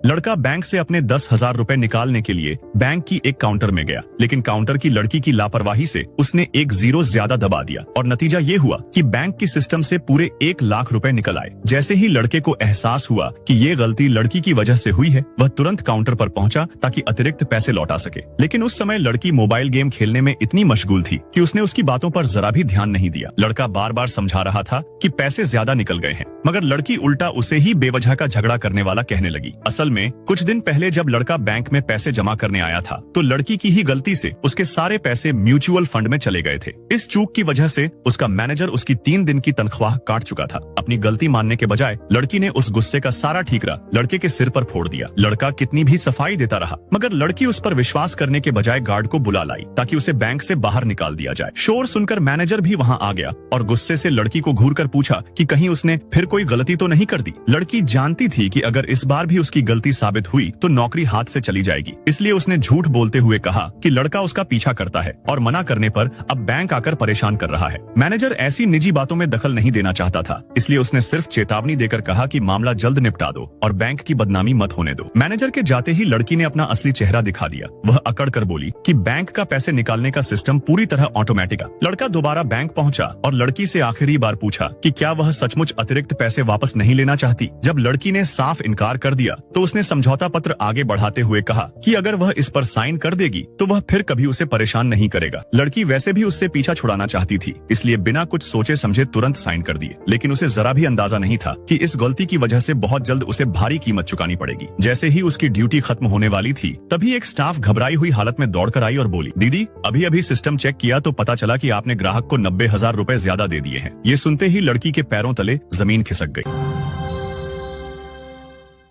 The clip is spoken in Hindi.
लड़का बैंक से अपने 10,000 रुपए निकालने के लिए बैंक की एक काउंटर में गया, लेकिन काउंटर की लड़की की लापरवाही से उसने एक जीरो ज्यादा दबा दिया और नतीजा ये हुआ कि बैंक की सिस्टम से पूरे 1,00,000 रुपए निकल आए। जैसे ही लड़के को एहसास हुआ कि ये गलती लड़की की वजह से हुई है, वह तुरंत काउंटर पर पहुंचा ताकि अतिरिक्त पैसे लौटा सके। लेकिन उस समय लड़की मोबाइल गेम खेलने में इतनी मशगूल थी कि उसने उसकी बातों पर जरा भी ध्यान नहीं दिया। लड़का बार बार समझा रहा था कि पैसे ज्यादा निकल गए हैं, मगर लड़की उल्टा उसे ही बेवजह का झगड़ा करने वाला कहने लगी। असल में कुछ दिन पहले जब लड़का बैंक में पैसे जमा करने आया था तो लड़की की ही गलती से उसके सारे पैसे म्यूचुअल फंड में चले गए थे। इस चूक की वजह से उसका मैनेजर उसकी 3 दिन की तनख्वाह काट चुका था। अपनी गलती मानने के बजाय लड़की ने उस गुस्से का सारा ठीकरा लड़के के सिर पर फोड़ दिया। लड़का कितनी भी सफाई देता रहा, मगर लड़की उस पर विश्वास करने के बजाय गार्ड को बुला लाई ताकि उसे बैंक से बाहर निकाल दिया जाए। शोर सुनकर मैनेजर भी वहाँ आ गया और गुस्से से लड़की को घूर कर पूछा कि कहीं उसने फिर कोई गलती तो नहीं कर दी। लड़की जानती थी कि अगर इस बार भी उसकी गलती साबित हुई तो नौकरी हाथ से चली जाएगी, इसलिए उसने झूठ बोलते हुए कहा कि लड़का उसका पीछा करता है और मना करने पर अब बैंक आकर परेशान कर रहा है। मैनेजर ऐसी निजी बातों में दखल नहीं देना चाहता था, इसलिए उसने सिर्फ चेतावनी देकर कहा कि मामला जल्द निपटा दो और बैंक की बदनामी मत होने दो। मैनेजर के जाते ही लड़की ने अपना असली चेहरा दिखा दिया। वह अकड़ कर बोली कि बैंक का पैसे निकालने का सिस्टम पूरी तरह ऑटोमेटिक है। लड़का दोबारा बैंक पहुंचा और लड़की से आखिरी बार पूछा कि क्या वह सचमुच अतिरिक्त पैसे वापस नहीं लेना चाहती। जब लड़की ने साफ इनकार कर दिया तो उसने समझौता पत्र आगे बढ़ाते हुए कहा कि अगर वह इस पर साइन कर देगी तो वह फिर कभी उसे परेशान नहीं करेगा। लड़की वैसे भी उससे पीछा छुड़ाना चाहती थी, इसलिए बिना कुछ सोचे समझे तुरंत साइन कर दिए। लेकिन उसे जरा भी अंदाजा नहीं था कि इस गलती की वजह से बहुत जल्द उसे भारी कीमत चुकानी पड़ेगी। जैसे ही उसकी ड्यूटी खत्म होने वाली थी, तभी एक स्टाफ घबराई हुई हालत में दौड़कर आई और बोली, दीदी अभी अभी सिस्टम चेक किया तो पता चला कि आपने ग्राहक को 90,000 रुपए ज्यादा दे दिए हैं। ये सुनते ही लड़की के पैरों तले जमीन खिसक गई।